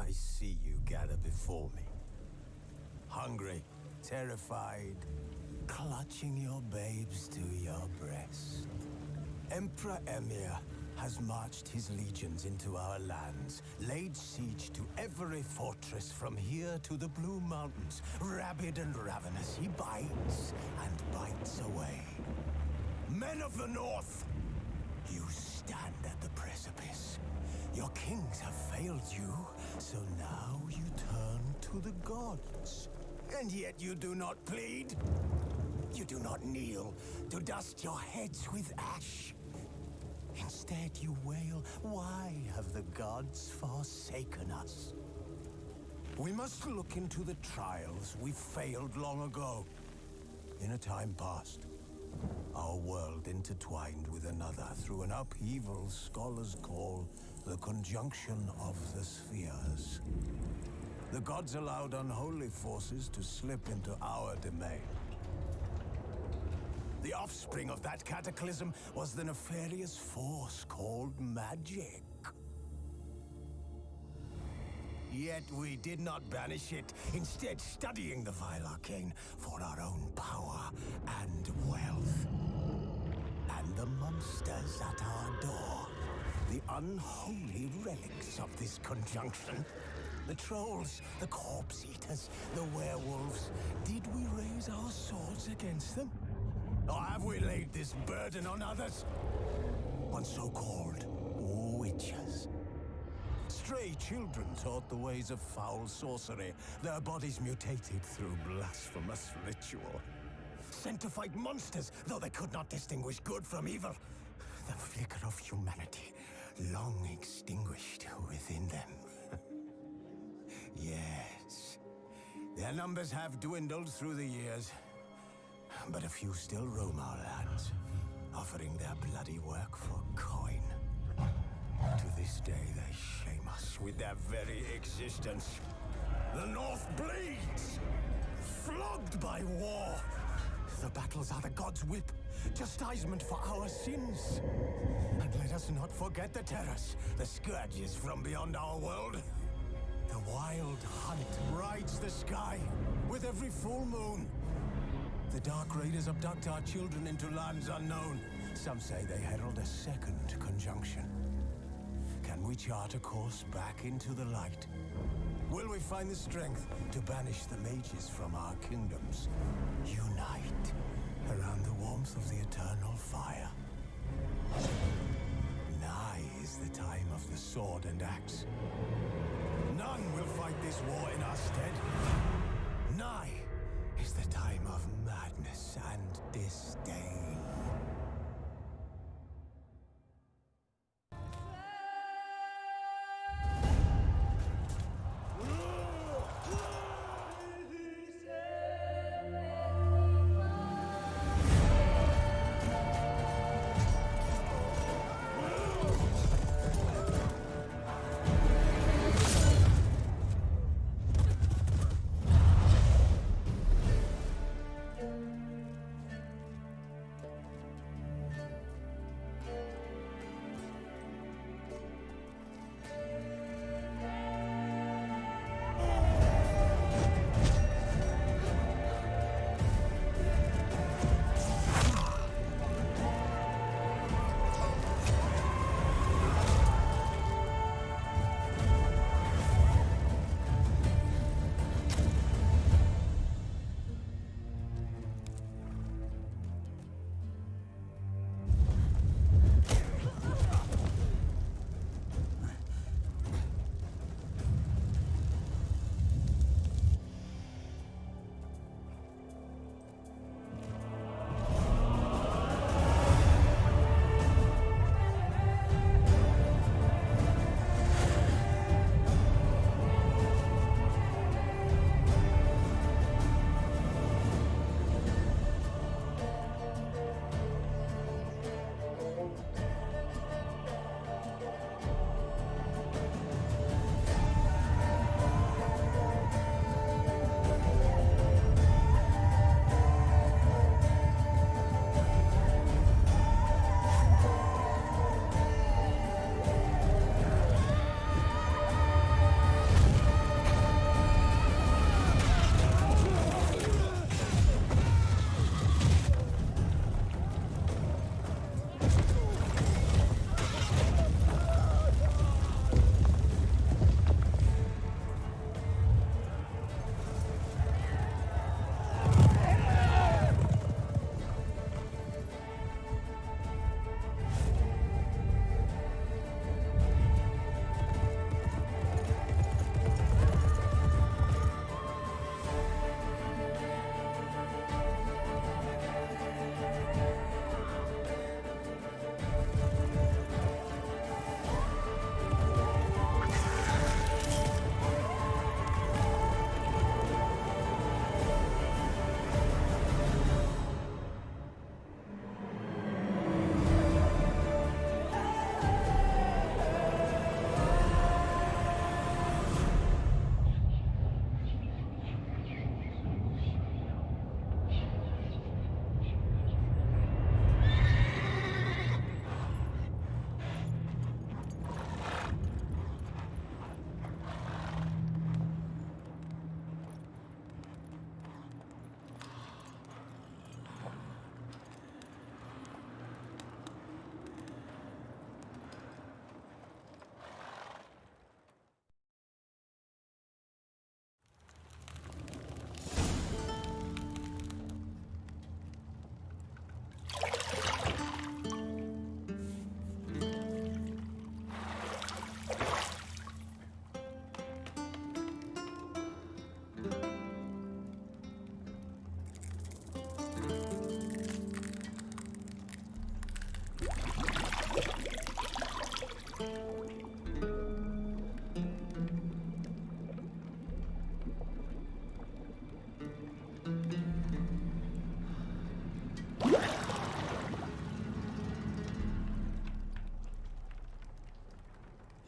I see you gather before me. Hungry, terrified, clutching your babes to your breast. Emperor Emir has marched his legions into our lands, laid siege to every fortress from here to the Blue Mountains. Rabid and ravenous, he bites and bites away. Men of the North, you stand at the precipice. Your kings have failed you, so now you turn to the gods. And yet you do not plead. You do not kneel to dust your heads with ash. Instead you wail, why have the gods forsaken us? We must look into the trials we failed long ago. In a time past, our world intertwined with another through an upheaval scholars call the conjunction of the spheres. The gods allowed unholy forces to slip into our domain. The offspring of that cataclysm was the nefarious force called magic. Yet we did not banish it, instead studying the vile arcane for our own power and wealth. And the monsters at our door, the unholy relics of this conjunction. The trolls, the corpse eaters, the werewolves. Did we raise our swords against them? Or have we laid this burden on others? On so-called witches. Stray children taught the ways of foul sorcery, their bodies mutated through blasphemous ritual. Sent to fight monsters, though they could not distinguish good from evil. The flicker of humanity, long extinguished within them. Yes, their numbers have dwindled through the years. But a few still roam our lands, offering their bloody work for coin. To this day, they shame us with their very existence. The North bleeds, flogged by war. The battles are the gods' whip, chastisement for our sins. And let us not forget the terrors, the scourges from beyond our world. The wild hunt rides the sky with every full moon. The Dark Raiders abduct our children into lands unknown. Some say they herald a second conjunction. Can we chart a course back into the light? Will we find the strength to banish the mages from our kingdoms? Unite around the warmth of the eternal fire. Nigh is the time of the sword and axe. None will fight this war in our stead. Nigh is the time of madness and disdain.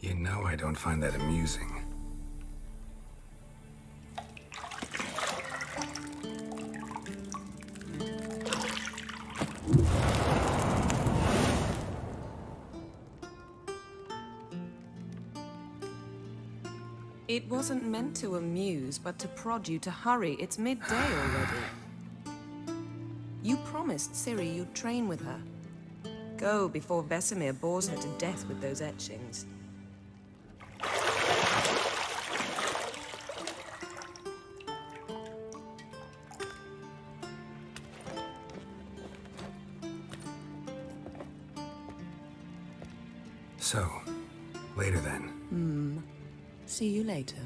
You know I don't find that amusing. It wasn't meant to amuse, but to prod you to hurry. It's midday already. You promised Ciri you'd train with her. Go before Vesemir bores her to death with those etchings. So, later then. See you later.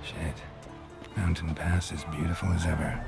Shit. Mountain Pass is beautiful as ever.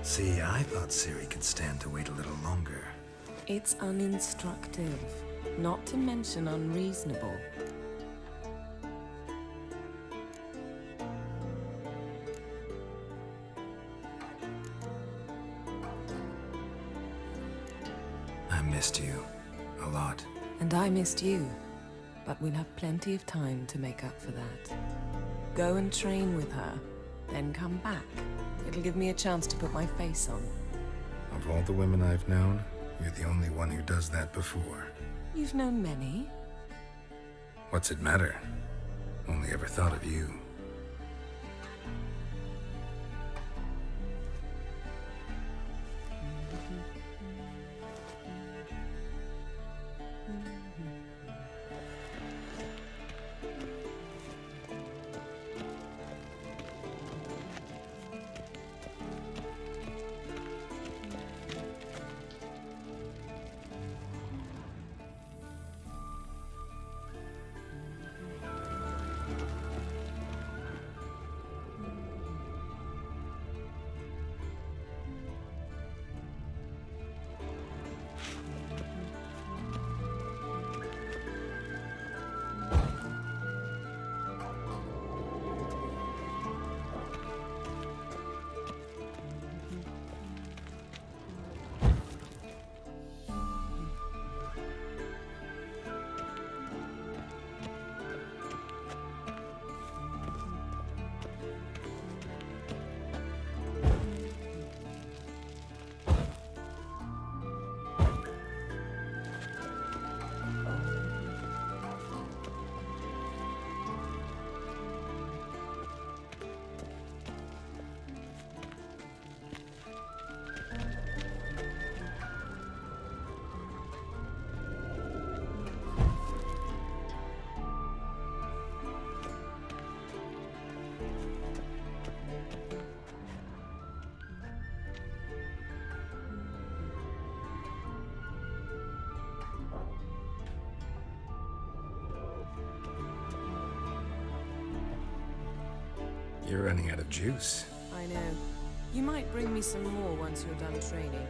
See, I thought Ciri could stand to wait a little longer. It's uninstructive, not to mention unreasonable. I missed you. A lot. And I missed you. But we'll have plenty of time to make up for that. Go and train with her, then come back. It'll give me a chance to put my face on. Of all the women I've known, you're the only one who does that before. You've known many. What's it matter? Only ever thought of you. You're running out of juice. I know. You might bring me some more once you're done training.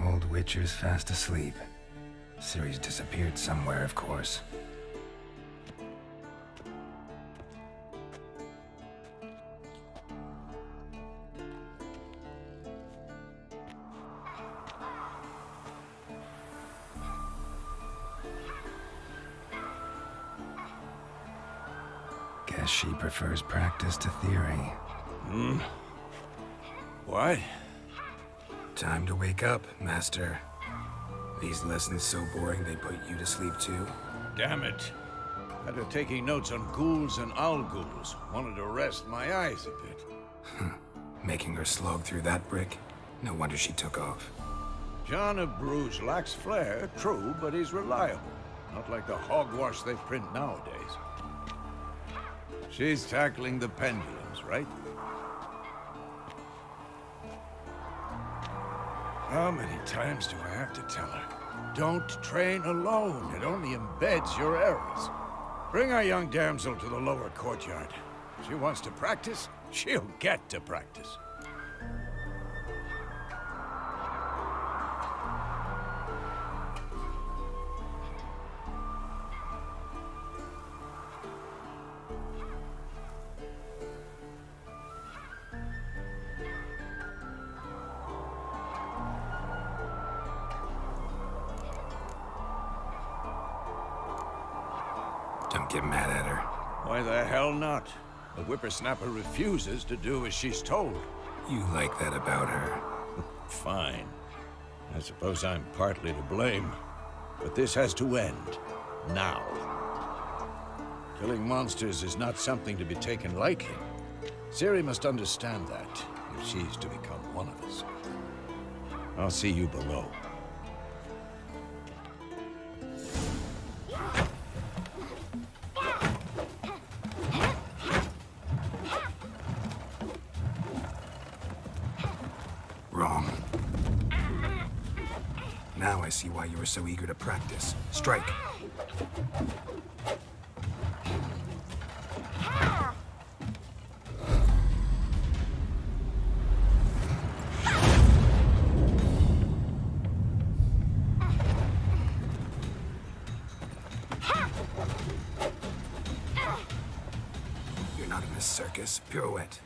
Old Witcher's fast asleep. Ciri's disappeared somewhere, of course. Guess she prefers practice to theory. What? Time to wake up, Master. These lessons so boring they put you to sleep too? Damn it. After taking notes on ghouls and owl ghouls, wanted to rest my eyes a bit. Making her slog through that brick? No wonder she took off. John of Bruges lacks flair, true, but he's reliable. Not like the hogwash they print nowadays. She's tackling the pendulums, right? How many times do I have to tell her? Don't train alone. It only embeds your errors. Bring our young damsel to the lower courtyard. If she wants to practice, she'll get to practice. Don't get mad at her. Why the hell not? The whippersnapper refuses to do as she's told. You like that about her. Fine. I suppose I'm partly to blame. But this has to end. Now. Killing monsters is not something to be taken lightly. Ciri must understand that, if she's to become one of us. I'll see you below. Wrong. Now I see why you were so eager to practice. Strike. You're not in a circus. Pirouette.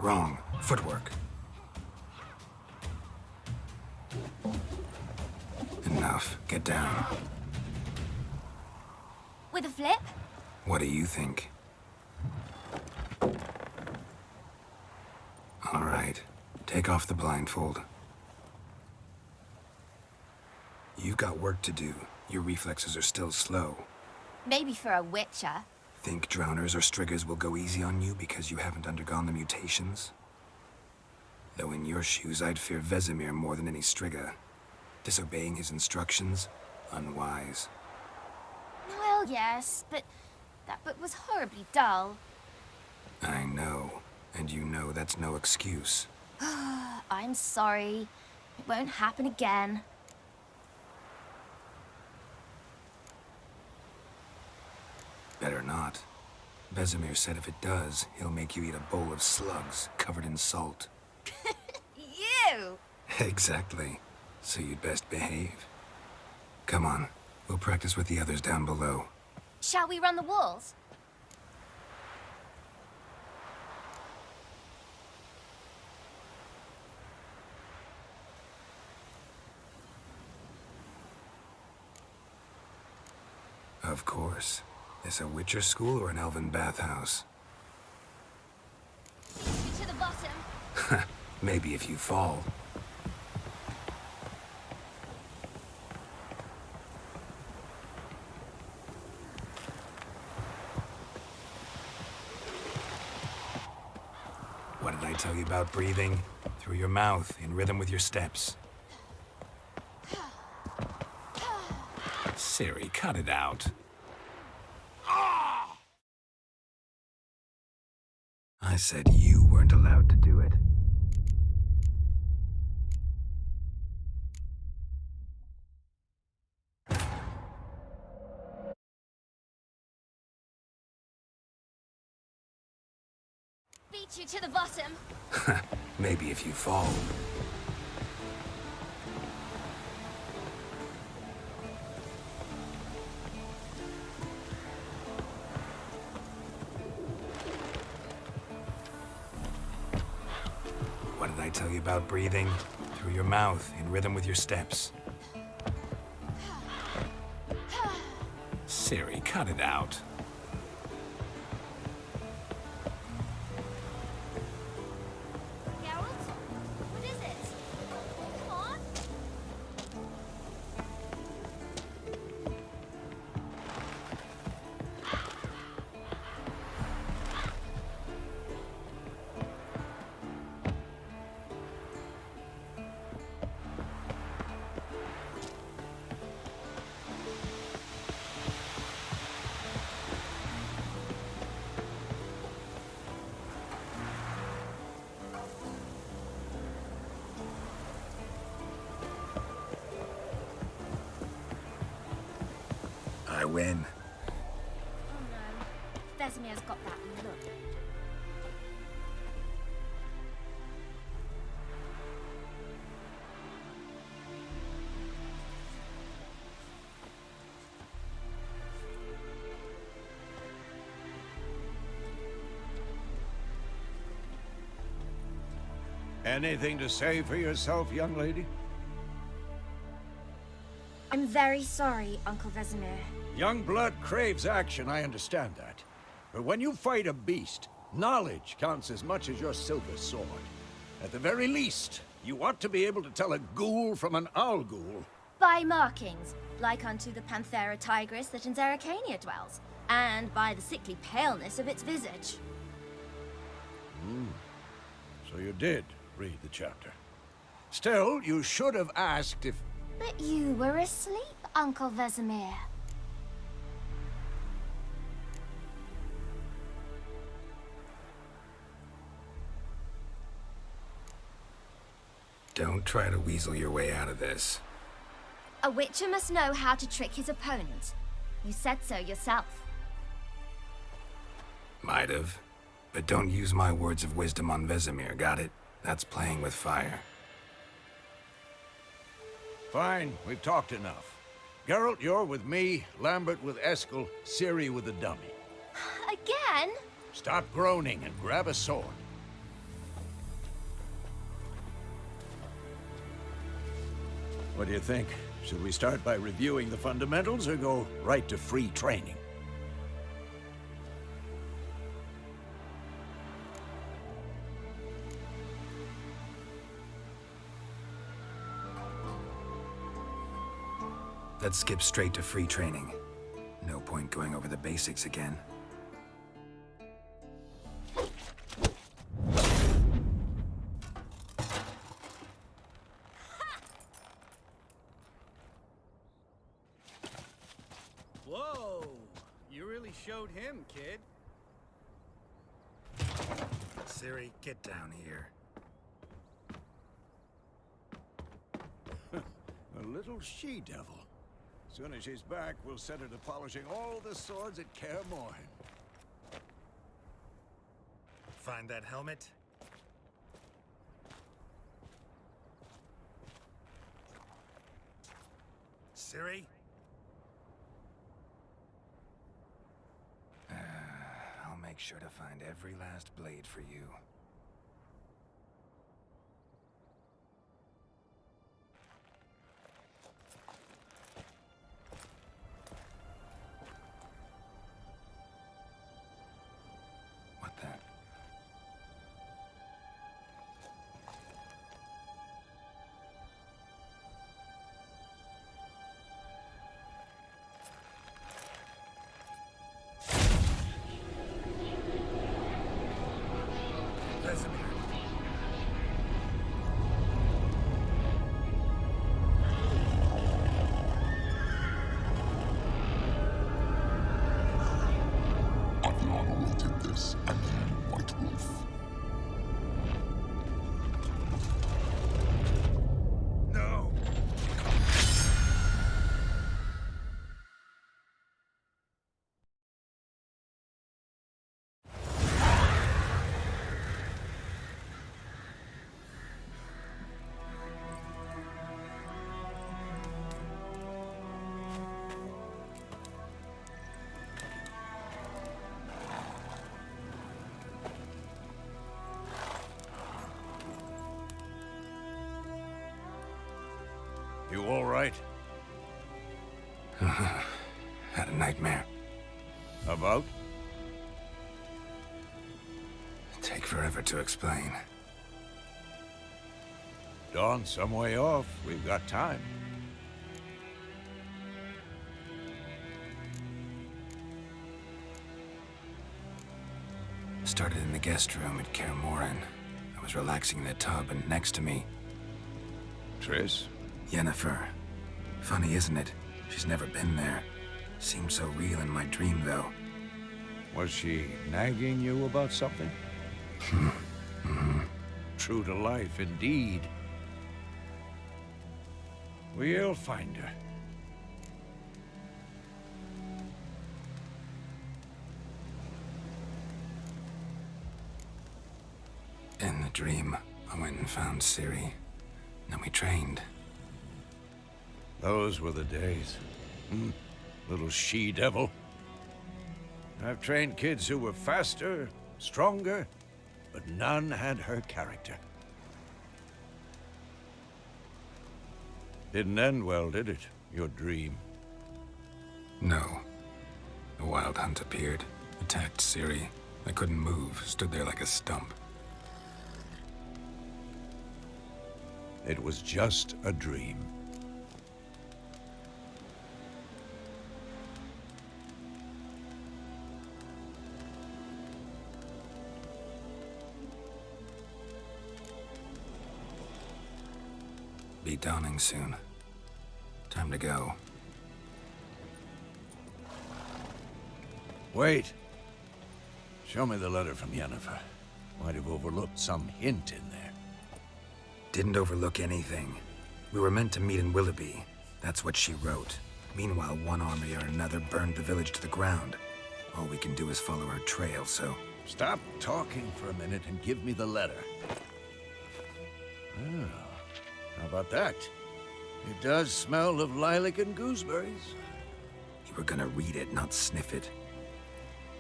Wrong. Footwork. Enough. Get down. With a flip? What do you think? All right. Take off the blindfold. You've got work to do. Your reflexes are still slow. Maybe for a witcher. Think drowners or striggers will go easy on you because you haven't undergone the mutations? Though in your shoes, I'd fear Vesemir more than any strigger. Disobeying his instructions? Unwise. Well, yes, but that book was horribly dull. I know. And you know that's no excuse. I'm sorry. It won't happen again. Better not. Vesemir said if it does, he'll make you eat a bowl of slugs covered in salt. You! Exactly. So you'd best behave. Come on. We'll practice with the others down below. Shall we run the walls? Of course. Is a Witcher school or an elven bathhouse? To the bottom. Maybe if you fall. What did I tell you about breathing? Through your mouth, in rhythm with your steps. Ciri, cut it out. I said you weren't allowed to do it. Beat you to the bottom. Maybe if you fall. What did I tell you about breathing? Through your mouth, in rhythm with your steps. Ciri, cut it out. Geralt? What is it? Come on. I win. Oh no. Vesemir's got that look. Anything to say for yourself, young lady? I'm very sorry, Uncle Vesemir. Young blood craves action, I understand that. But when you fight a beast, knowledge counts as much as your silver sword. At the very least, you ought to be able to tell a ghoul from an owl ghoul. By markings, like unto the Panthera tigris that in Zerrikania dwells, and by the sickly paleness of its visage. So you did read the chapter. Still, you should have asked if... But you were asleep, Uncle Vesemir. Don't try to weasel your way out of this. A Witcher must know how to trick his opponent. You said so yourself. Might have. But don't use my words of wisdom on Vesemir, got it? That's playing with fire. Fine, we've talked enough. Geralt, you're with me, Lambert with Eskel, Ciri with the dummy. Again? Stop groaning and grab a sword. What do you think? Should we start by reviewing the fundamentals or go right to free training? Let's skip straight to free training. No point going over the basics again. Whoa! You really showed him, kid. Ciri, get down here. A little she-devil. Soon as she's back, we'll set her to polishing all the swords at Kaer Morhen. Find that helmet? Ciri? I'll make sure to find every last blade for you. You all right? Had a nightmare. About? Take forever to explain. Dawn's some way off. We've got time. Started in the guest room at Kaer Morhen. I was relaxing in the tub, and next to me, Triss? Yennefer. Funny, isn't it? She's never been there. Seemed so real in my dream, though. Was she nagging you about something? True to life, indeed. We'll find her. In the dream, I went and found Ciri. Then we trained. Those were the days. Little she-devil. I've trained kids who were faster, stronger, but none had her character. Didn't end well, did it? Your dream? No. The Wild Hunt appeared, attacked Ciri. I couldn't move, stood there like a stump. It was just a dream. Be dawning soon. Time to go. Wait. Show me the letter from Yennefer. Might have overlooked some hint in there. Didn't overlook anything. We were meant to meet in Willoughby. That's what she wrote. Meanwhile, one army or another burned the village to the ground. All we can do is follow her trail, so... Stop talking for a minute and give me the letter. Oh, how about that? It does smell of lilac and gooseberries. You were gonna read it, not sniff it.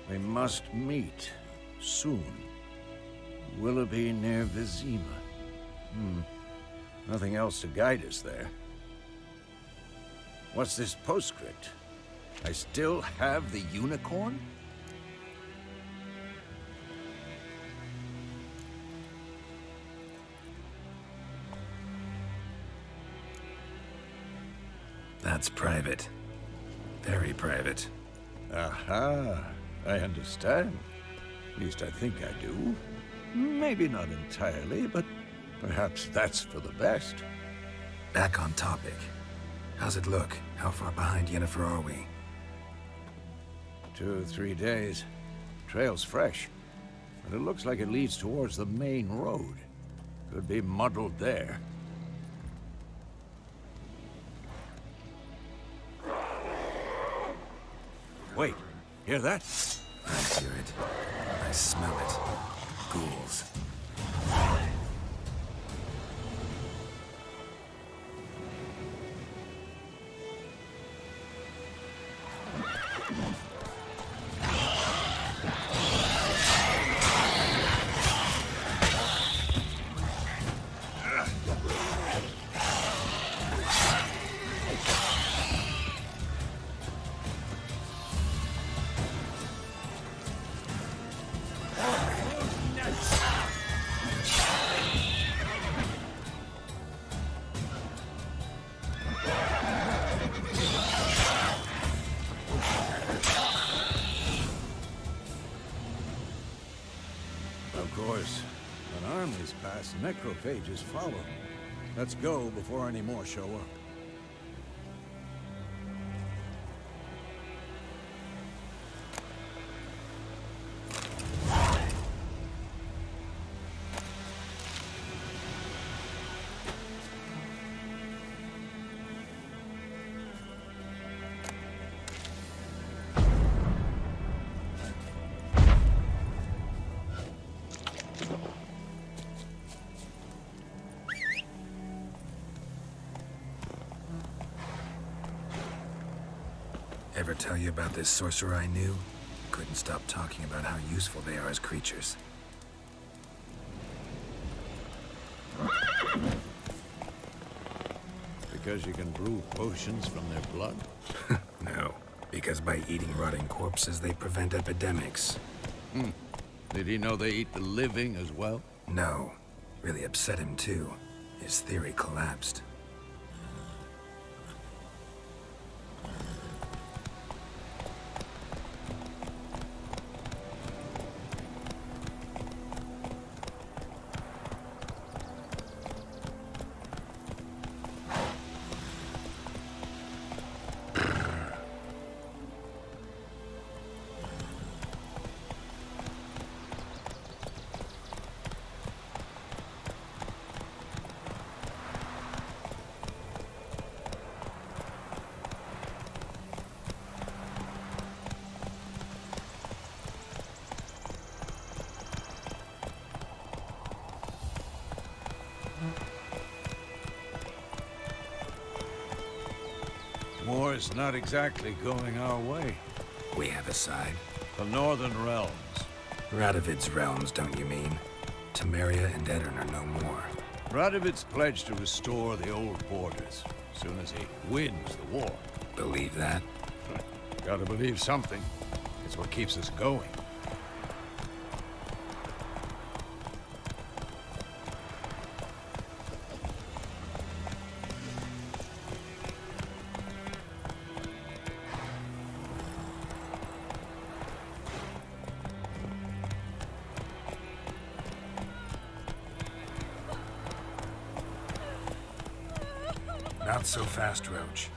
We must meet soon. Willoughby near Vizima. Nothing else to guide us there. What's this postscript? I still have the unicorn? That's private. Very private. Aha, I understand. At least I think I do. Maybe not entirely, but perhaps that's for the best. Back on topic. How's it look? How far behind Yennefer are we? 2 or 3 days. Trail's fresh, but it looks like it leads towards the main road. Could be muddled there. Wait, hear that? I hear it. I smell it. Ghouls. Of course, when armies pass, necrophages follow. Let's go before any more show up. Ever tell you about this sorcerer I knew? Couldn't stop talking about how useful they are as creatures. because you can brew potions from their blood? No, because by eating rotting corpses, they prevent epidemics. Did he know they eat the living as well? No. Really upset him, too. His theory collapsed. War's not exactly going our way. We have a side. The Northern Realms. Radovid's realms, don't you mean? Temeria and Edirn are no more. Radovid's pledged to restore the old borders as soon as he wins the war. Believe that? Gotta believe something. It's what keeps us going. Not so fast, Roach.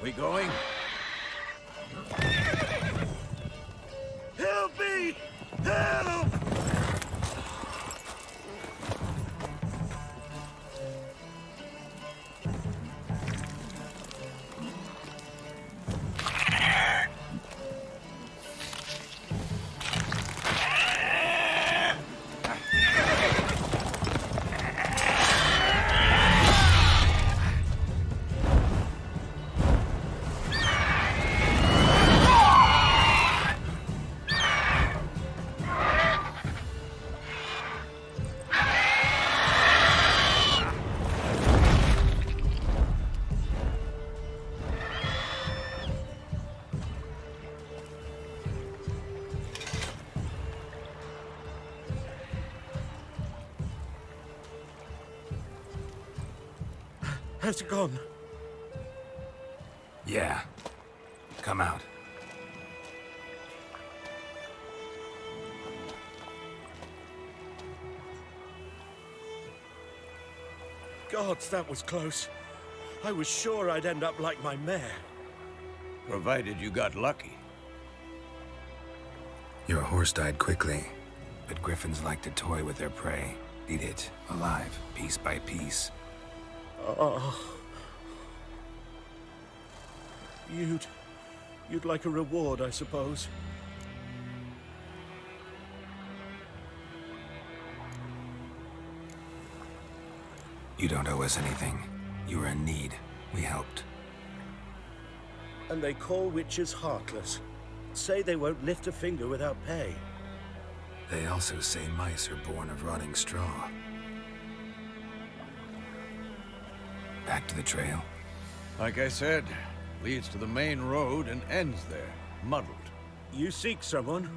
We going? Help me! Help! Has it gone? Yeah. Come out. Gods, that was close. I was sure I'd end up like my mare. Provided you got lucky. Your horse died quickly, but griffins like to toy with their prey. Eat it, alive, piece by piece. Oh. You'd like a reward, I suppose. You don't owe us anything. You were in need. We helped. And they call witches heartless. Say they won't lift a finger without pay. They also say mice are born of rotting straw. Back to the trail. Like I said, leads to the main road and ends there, muddled. You seek someone?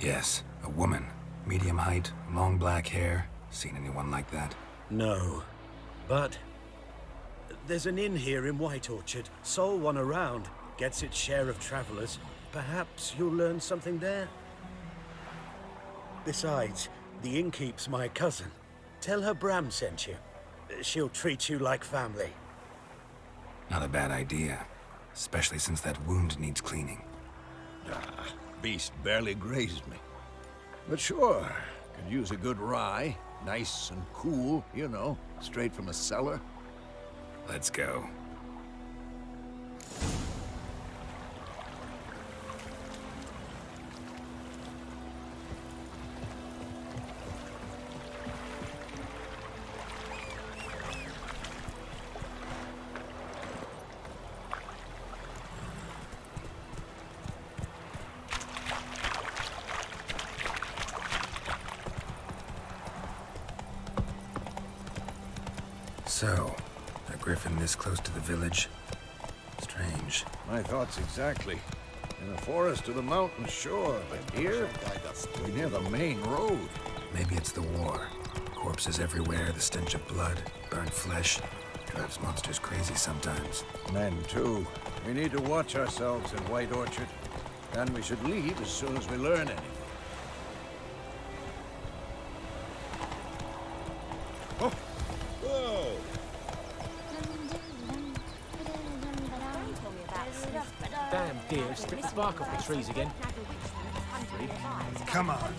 Yes, a woman. Medium height, long black hair. Seen anyone like that? No. But there's an inn here in White Orchard. Sole one around. Gets its share of travelers. Perhaps you'll learn something there? Besides, the innkeep's my cousin. Tell her Bram sent you. She'll treat you like family. Not a bad idea. Especially since that wound needs cleaning. Beast barely grazed me. But sure, could use a good rye. Nice and cool, you know, straight from a cellar. Let's go. So, a griffin this close to the village? Strange. My thoughts exactly. In the forest or the mountain, sure, but here, we're near the main road. Maybe it's the war. Corpses everywhere, the stench of blood, burnt flesh. Drives monsters crazy sometimes. Men, too. We need to watch ourselves in White Orchard. And we should leave as soon as we learn anything. Oh! Whoa! Damn deer, stripped the bark off the trees again. Come on.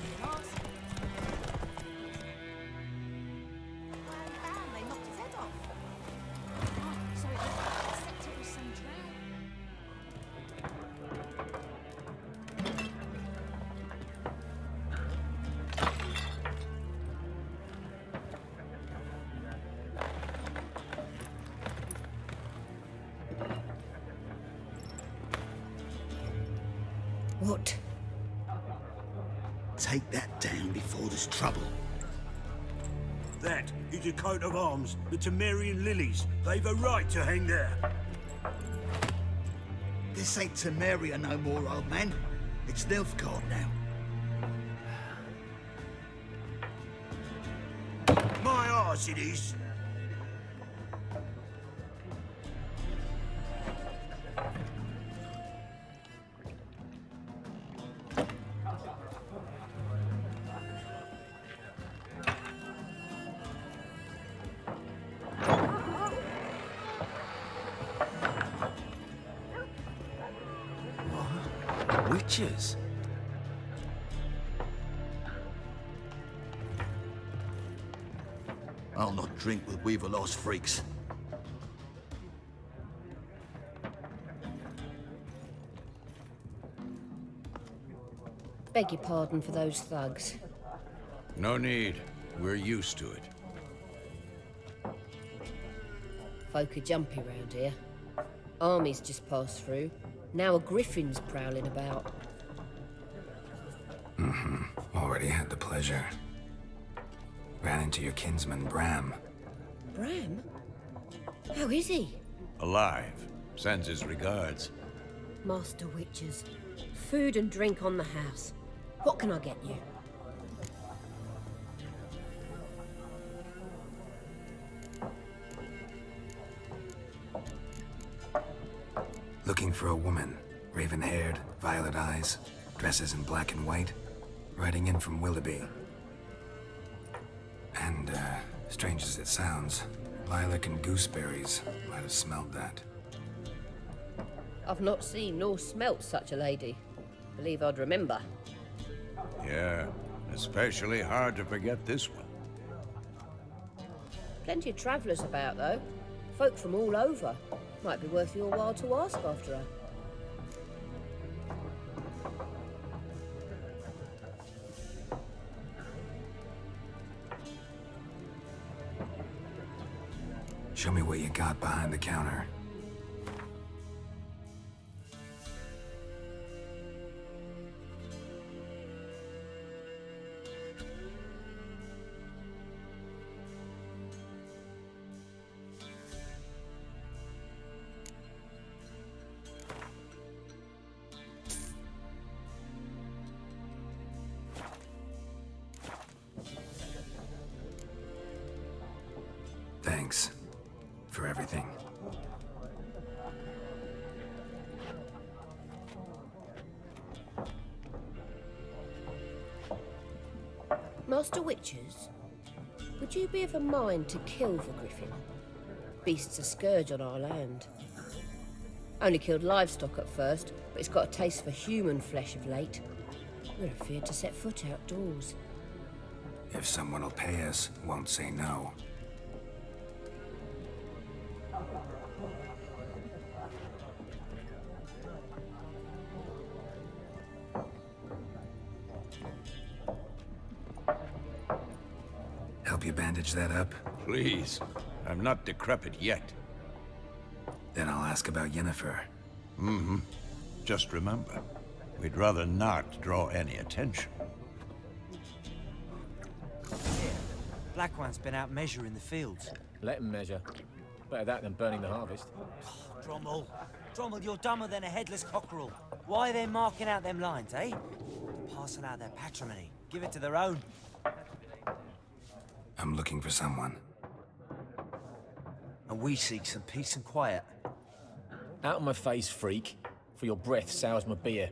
What? Take that down before there's trouble. That is a coat of arms, the Temerian lilies. They've a right to hang there. This ain't Temeria no more, old man. It's Nilfgaard now. My arse it is. Witches? I'll not drink with Weaver-lost freaks. Beg your pardon for those thugs. No need. We're used to it. Folk are jumpy round here. Armies just passed through. Now a griffin's prowling about. Already had the pleasure. Ran into your kinsman, Bram. Bram? How is he? Alive. Sends his regards. Master Witches. Food and drink on the house. What can I get you? Looking for a woman. Raven-haired, violet eyes, dresses in black and white. Riding in from Willoughby. And, strange as it sounds, lilac and gooseberries might have smelled that. I've not seen nor smelt such a lady. Believe I'd remember. Yeah, especially hard to forget this one. Plenty of travellers about, though. Folk from all over. Might be worth your while to ask after her. Show me what you got behind the counter. Thanks for everything. Master Witches, would you be of a mind to kill the griffin? Beast's a scourge on our land. Only killed livestock at first, but it's got a taste for human flesh of late. We're afeard to set foot outdoors. If someone will pay us, won't say no. bandage that up? Please. I'm not decrepit yet. Then I'll ask about Yennefer. Mm-hmm. Just remember, we'd rather not draw any attention. Black One's been out measuring the fields. Let him measure. Better that than burning the harvest. Drommel. Drommel, you're dumber than a headless cockerel. Why are they marking out them lines, eh? Parcel out their patrimony. Give it to their own. I'm looking for someone. And we seek some peace and quiet. Out of my face, freak. For your breath sours my beer.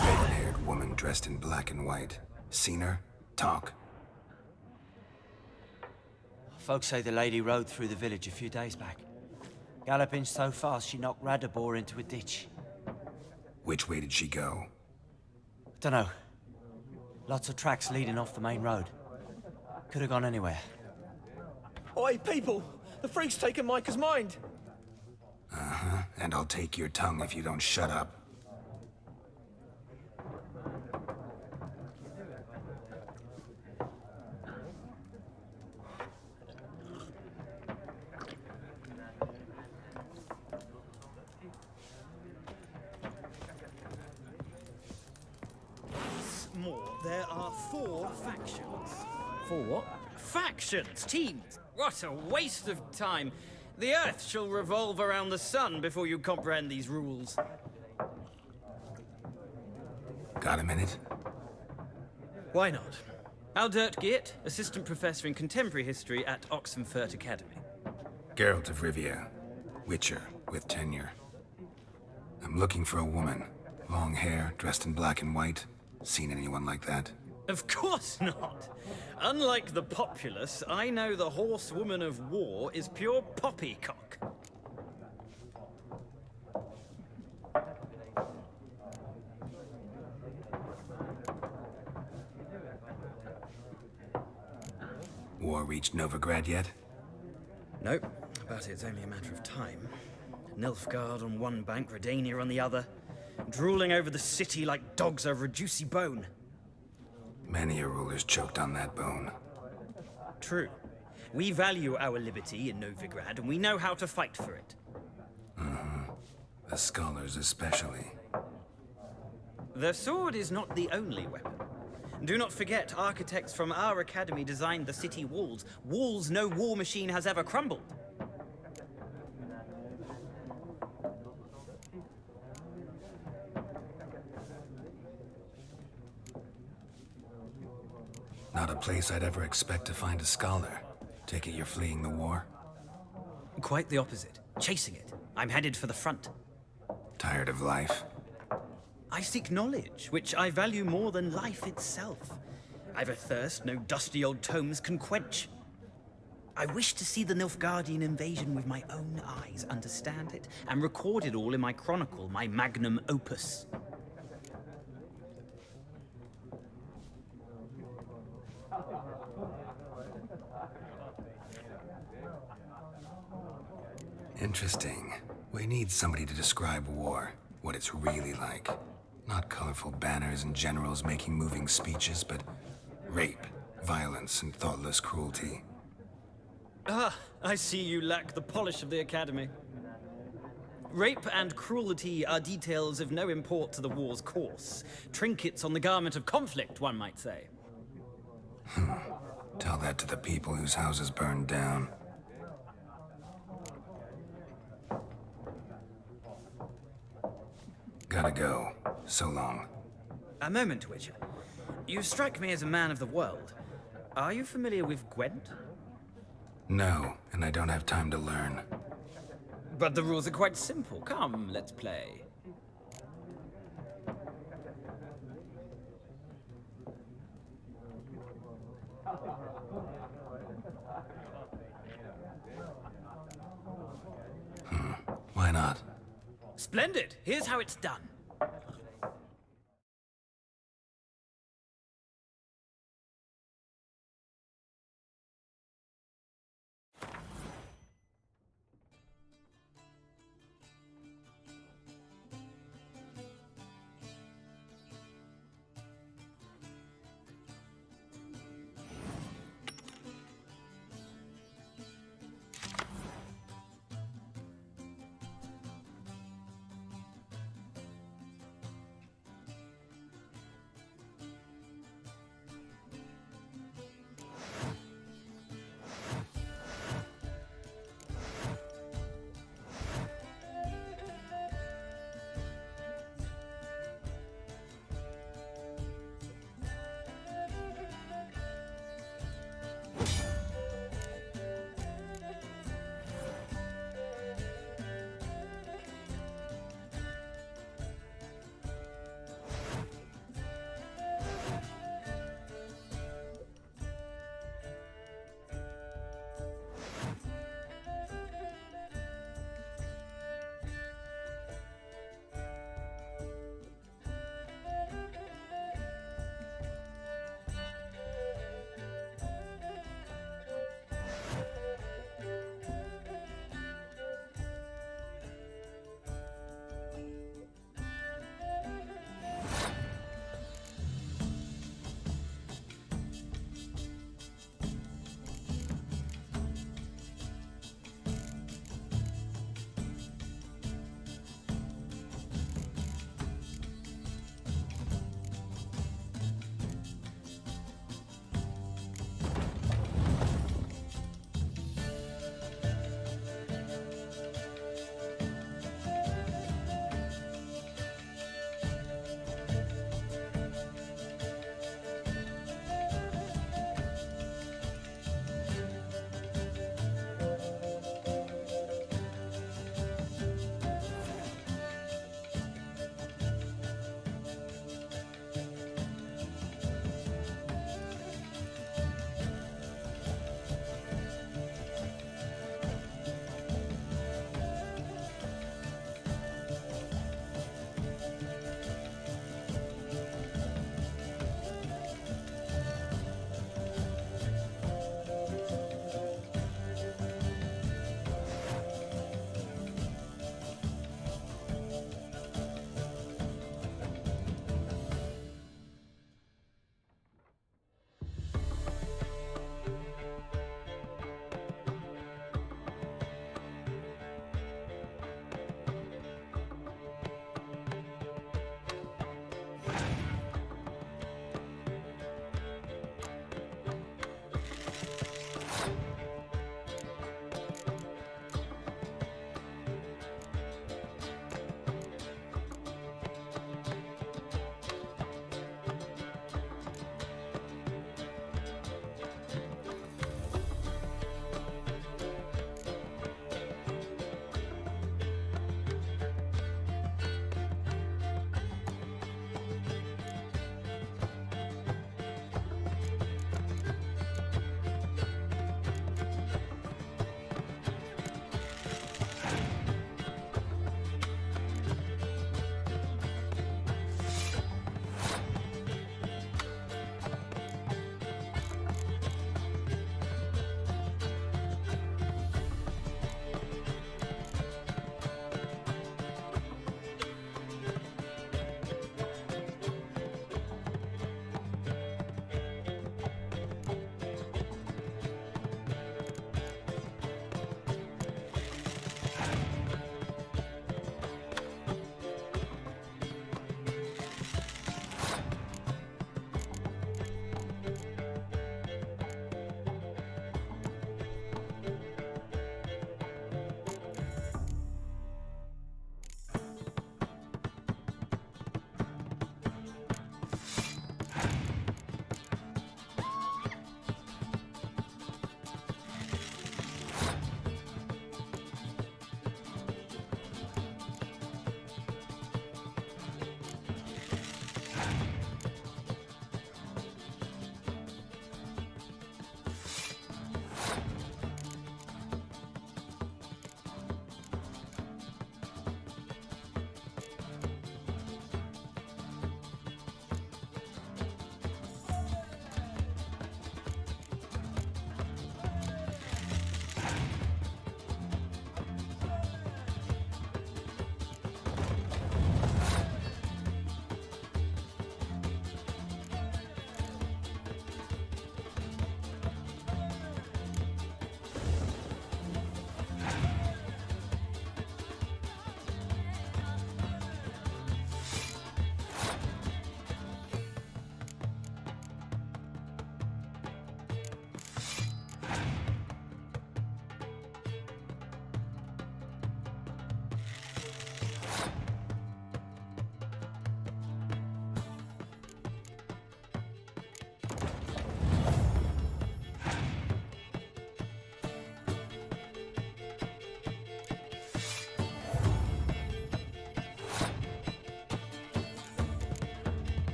Red-haired woman dressed in black and white. Seen her? Talk. Folks say the lady rode through the village a few days back. Galloping so fast she knocked Radabor into a ditch. Which way did she go? Dunno. Lots of tracks leading off the main road. Could have gone anywhere. Oi, people! The freak's taken Micah's mind! Uh-huh, and I'll take your tongue if you don't shut up. More, there are 4 factions. 4 what? Factions, teams. What a waste of time. The Earth shall revolve around the sun before you comprehend these rules. Got a minute? Why not? Aldert Geert, Assistant Professor in Contemporary History at Oxenfurt Academy. Geralt of Rivia. Witcher, with tenure. I'm looking for a woman. Long hair, dressed in black and white. Seen anyone like that? Of course not. Unlike the populace, I know the horsewoman of war is pure poppycock. War reached Novigrad yet? Nope, but it's only a matter of time. Nilfgaard on one bank, Redania on the other. Drooling over the city like dogs over a juicy bone. Many a ruler's choked on that bone. True. We value our liberty in Novigrad, and we know how to fight for it. Mm-hmm. The scholars especially. The sword is not the only weapon. Do not forget, architects from our academy designed the city walls. Walls no war machine has ever crumbled. Not a place I'd ever expect to find a scholar. Take it you're fleeing the war? Quite the opposite. Chasing it. I'm headed for the front. Tired of life? I seek knowledge, which I value more than life itself. I've a thirst no dusty old tomes can quench. I wish to see the Nilfgaardian invasion with my own eyes, understand it, and record it all in my chronicle, my magnum opus. Interesting. We need somebody to describe war, what it's really like. Not colorful banners and generals making moving speeches, but rape, violence, and thoughtless cruelty. Ah, I see you lack the polish of the academy. Rape and cruelty are details of no import to the war's course. Trinkets on the garment of conflict, one might say. Tell that to the people whose houses burned down. Gotta go. So long. A moment, Witcher. You strike me as a man of the world. Are you familiar with Gwent? No, and I don't have time to learn. But the rules are quite simple. Come, let's play. Why not? Splendid. Here's how it's done.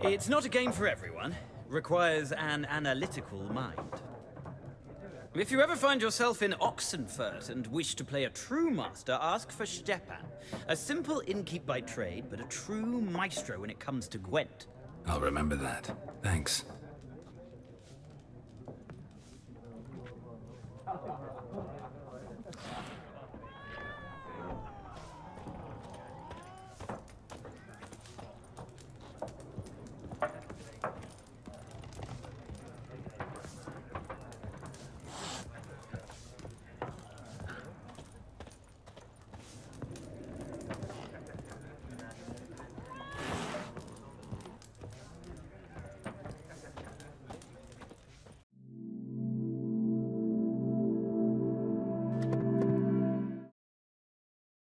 It's not a game for everyone. Requires an analytical mind. If you ever find yourself in Oxenfurt and wish to play a true master, ask for Stepan. A simple innkeep by trade, but a true maestro when it comes to Gwent. I'll remember that. Thanks.